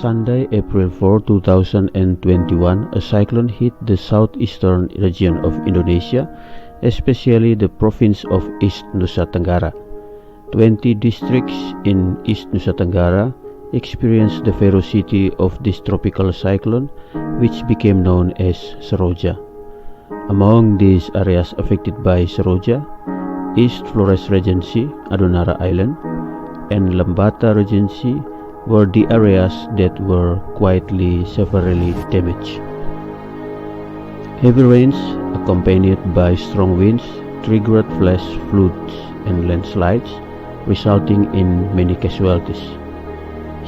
Sunday, April 4, 2021, a cyclone hit the southeastern region of Indonesia, especially the province of East Nusa Tenggara. 20 districts in East Nusa Tenggara experienced the ferocity of this tropical cyclone, which became known as Seroja. Among these areas affected by Seroja, East Flores Regency, Adonara Island, and Lembata Regency were the areas that were quietly severely damaged. Heavy rains, accompanied by strong winds, triggered flash floods and landslides, resulting in many casualties.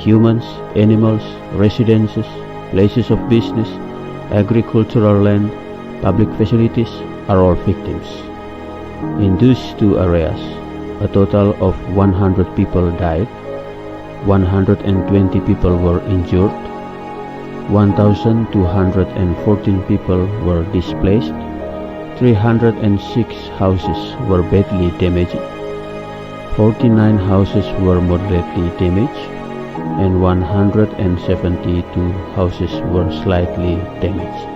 Humans, animals, residences, places of business, agricultural land, public facilities are all victims. In these two areas, a total of 100 people died, 120 people were injured, 1,214 people were displaced, 306 houses were badly damaged, 49 houses were moderately damaged, and 172 houses were slightly damaged.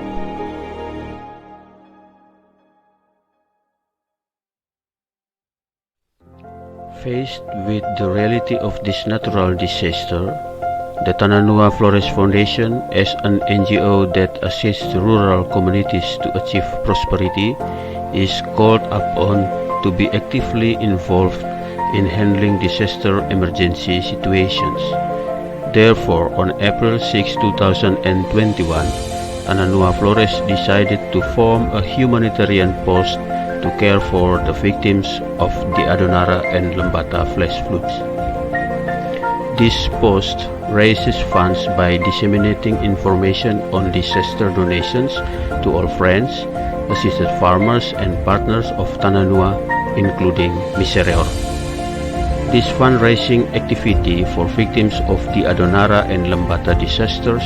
Faced with the reality of this natural disaster, the Tananua Flores Foundation, as an NGO that assists rural communities to achieve prosperity, is called upon to be actively involved in handling disaster emergency situations. Therefore, on April 6, 2021, Tananua Flores decided to form a humanitarian post to care for the victims of the Adonara and Lembata flash floods. This post raises funds by disseminating information on disaster donations to all friends, assisted farmers and partners of Tananua, including Misereor. This fundraising activity for victims of the Adonara and Lembata disasters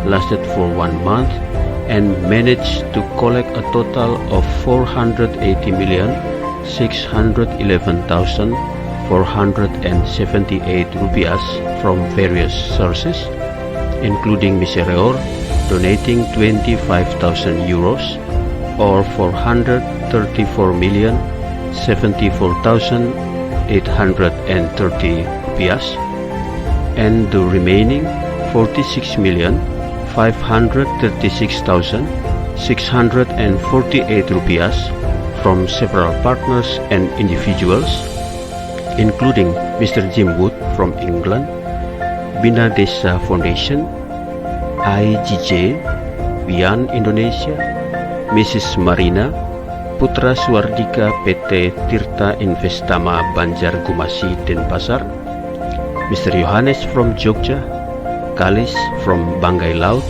lasted for 1 month and managed to collect a total of 480,611,478 rupiahs from various sources, including Misereor donating 25,000 euros or 434,074,830 rupiahs, and the remaining 46,536,648 rupiahs from several partners and individuals, including Mr. Jim Wood from England, Bina Desa Foundation, IGJ, Wian Indonesia, Mrs. Marina, Putra Suardika PT Tirta Investama Banjar Gumasi Denpasar, Mr. Yohanes from Jogja, Kalis from Banggai Laut,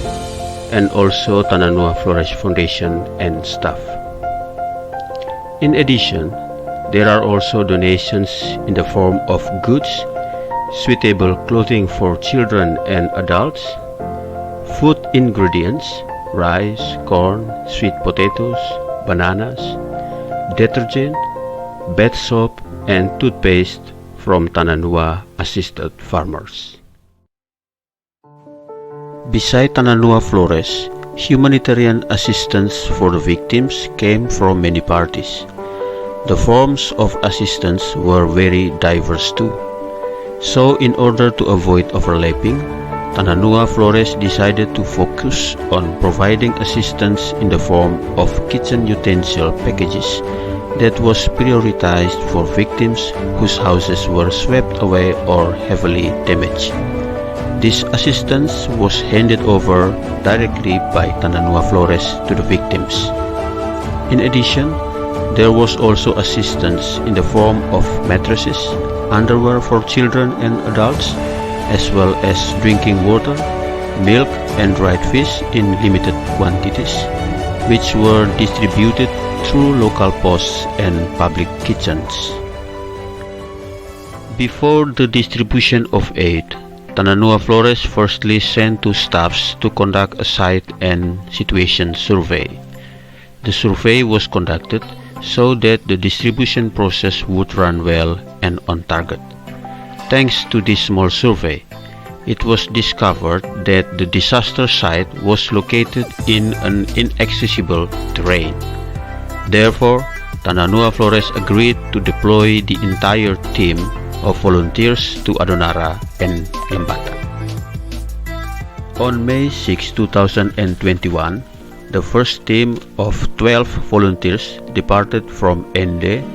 and also Tananua Flores Foundation and staff. In addition, there are also donations in the form of goods, suitable clothing for children and adults, food ingredients, rice, corn, sweet potatoes, bananas, detergent, bath soap, and toothpaste from Tananua assisted farmers. Beside Tananua Flores, humanitarian assistance for the victims came from many parties. The forms of assistance were very diverse too. So, in order to avoid overlapping, Tananua Flores decided to focus on providing assistance in the form of kitchen utensil packages that was prioritized for victims whose houses were swept away or heavily damaged. This assistance was handed over directly by Tananua Flores to the victims. In addition, there was also assistance in the form of mattresses, underwear for children and adults, as well as drinking water, milk, and dried fish in limited quantities, which were distributed through local posts and public kitchens. Before the distribution of aid, Tananua Flores firstly sent two staffs to conduct a site and situation survey. The survey was conducted so that the distribution process would run well and on target. Thanks to this small survey, it was discovered that the disaster site was located in an inaccessible terrain. Therefore, Tananua Flores agreed to deploy the entire team of volunteers to Adonara and Lembata. On May 6, 2021, the first team of 12 volunteers departed from Ende,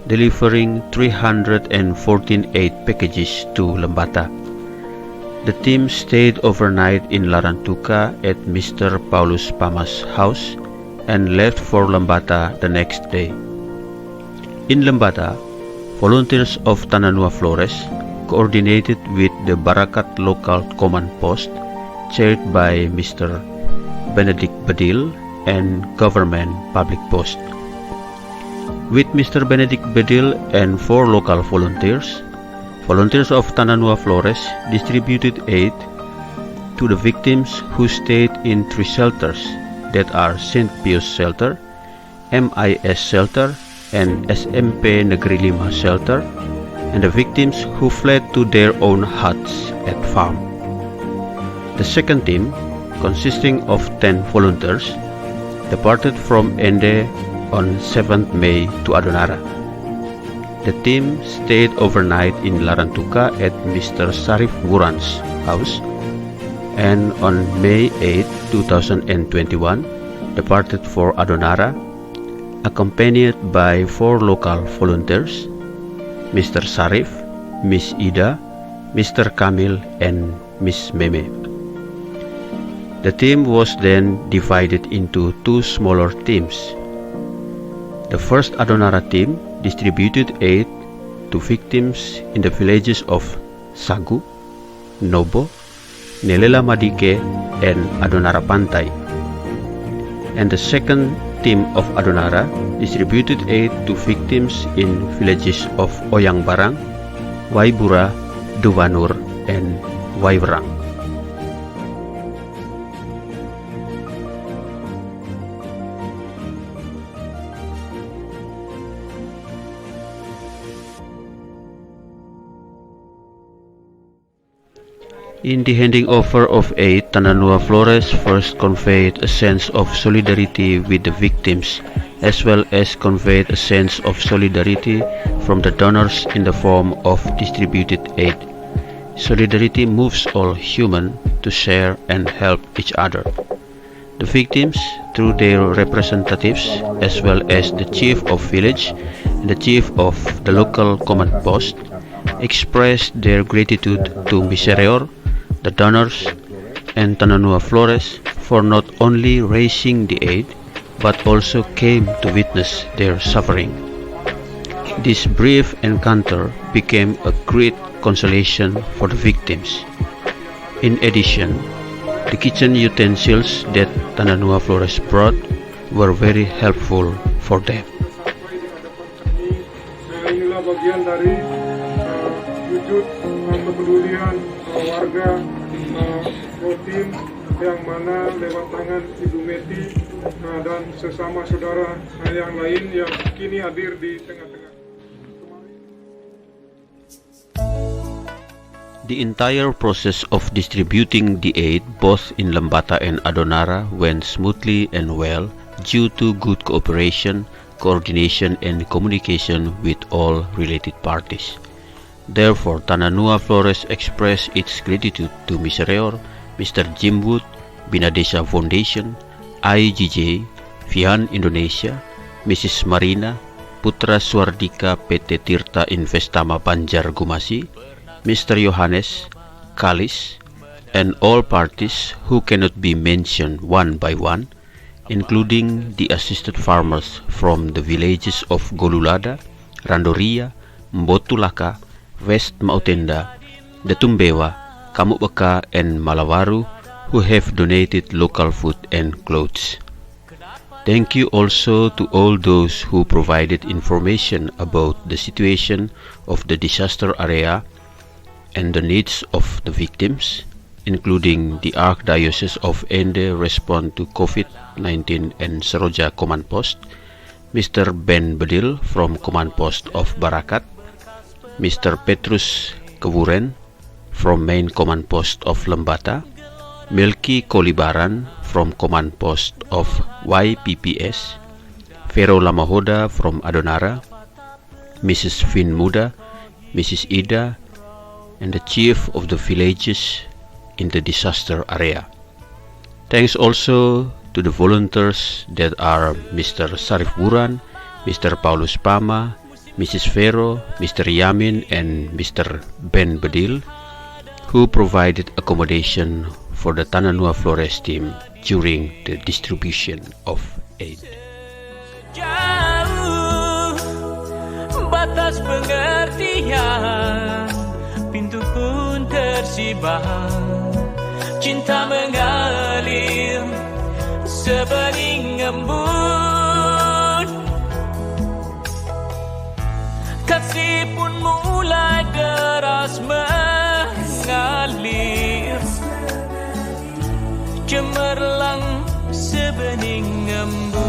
delivering 314 aid packages to Lembata. The team stayed overnight in Larantuka at Mr. Paulus Pama's house and left for Lembata the next day. In Lembata, volunteers of Tananua Flores coordinated with the Barakat local command post, chaired by Mr. Benedict Bedil and Government Public Post. With Mr. Benedict Bedil and 4 local volunteers, volunteers of Tananua Flores distributed aid to the victims who stayed in 3 shelters that are St. Pius Shelter, MIS Shelter, and SMP Negeri Lima Shelter, and the victims who fled to their own huts at farm. The second team, consisting of 10 volunteers, departed from Ende on 7th May to Adonara. The team stayed overnight in Larantuka at Mr. Sarif Wuran's house, and on May 8, 2021, departed for Adonara, accompanied by 4 local volunteers, Mr. Sarif, Miss Ida, Mr. Kamil, and Miss Meme. The team was then divided into 2 smaller teams. The first Adonara team distributed aid to victims in the villages of Sagu, Nobo, Nelela Madike, and Adonara Pantai. And the second team of Adonara distributed aid to victims in villages of Oyang Barang, Waibura, Duwanur, and Waiwerang. In the handing over of aid, Tananua Flores first conveyed a sense of solidarity with the victims, as well as conveyed a sense of solidarity from the donors in the form of distributed aid. Solidarity moves all human to share and help each other. The victims, through their representatives, as well as the chief of village and the chief of the local command post, expressed their gratitude to Misereor, the donors, and Tananua Flores for not only raising the aid, but also came to witness their suffering. This brief encounter became a great consolation for the victims. In addition, the kitchen utensils that Tananua Flores brought were very helpful for them. Inilah bagian dari wujud kepedulian warga Flotim yang mana lewat tangan Ibu Meti dan sesama saudara yang lain yang kini hadir di tengah-tengah. The entire process of distributing the aid both in Lembata and Adonara went smoothly and well due to good cooperation, coordination, and communication with all related parties. Therefore, Tananua Flores expressed its gratitude to Misereor, Mr. Jim Wood, Binadesa Foundation, IGJ, Vian Indonesia, Mrs. Marina, Putra Swardika PT Tirta Investama Banjar Gumasi, Mr. Yohanes, Kalis, and all parties who cannot be mentioned one by one, including the assisted farmers from the villages of Golulada, Randoria, Mbotulaka, West Mautenda, Datumbewa, Kamubaka, and Malawaru, who have donated local food and clothes. Thank you also to all those who provided information about the situation of the disaster area and the needs of the victims, including the Archdiocese of Ende Response to COVID-19 and Seroja Command Post, Mr. Ben Bedil from Command Post of Barakat, Mr. Petrus Kewuren from Main Command Post of Lembata, Melki Kolibaran from Command Post of YPPS, Vero Lamahoda from Adonara, Mrs. Fin Muda, Mrs. Ida, and the chief of the villages in the disaster area. Thanks also to the volunteers that are Mr. Sarif Buran, Mr. Paulus Pama, Mrs. Vero, Mr. Yamin, and Mr. Ben Bedil, who provided accommodation for the Tananua Flores team during the distribution of aid. Jauh batas pengertian, pintu pun tersibak, cinta mengalir sebening embun, kasih pun mulai deras mengalir, cemerlang sebening embun.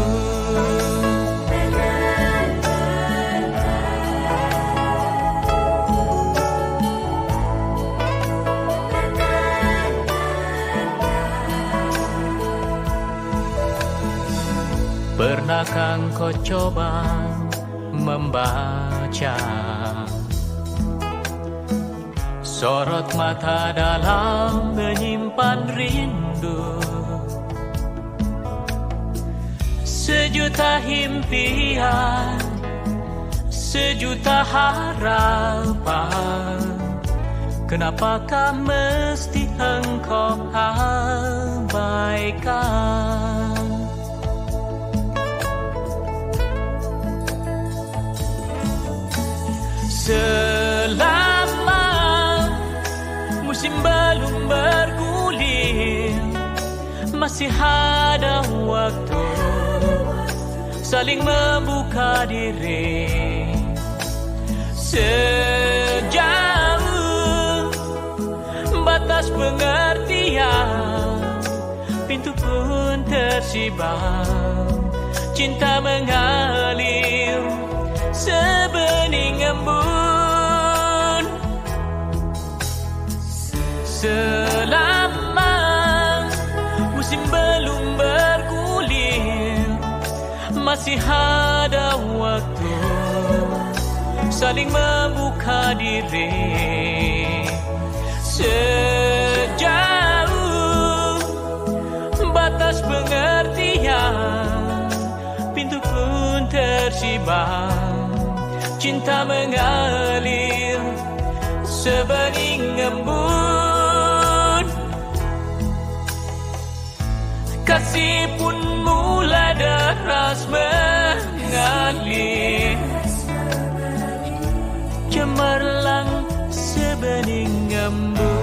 Pernahkah kau coba membaca sorot mata dalam menyimpan rindu, sejuta impian, sejuta harapan, kenapakah mesti engkau abaikan? Selama musim belum bergulir, masih ada waktu saling membuka diri. Sejauh batas pengertian, pintu pun tersibak, cinta mengalir sebening embun. Selama musim belum bergulir, masih ada waktu saling membuka diri. Sejauh batas pengertian, pintu pun tersibak, cinta mengalir sebening embun, kasih pun mulai deras mengalir, cemerlang sebening embun.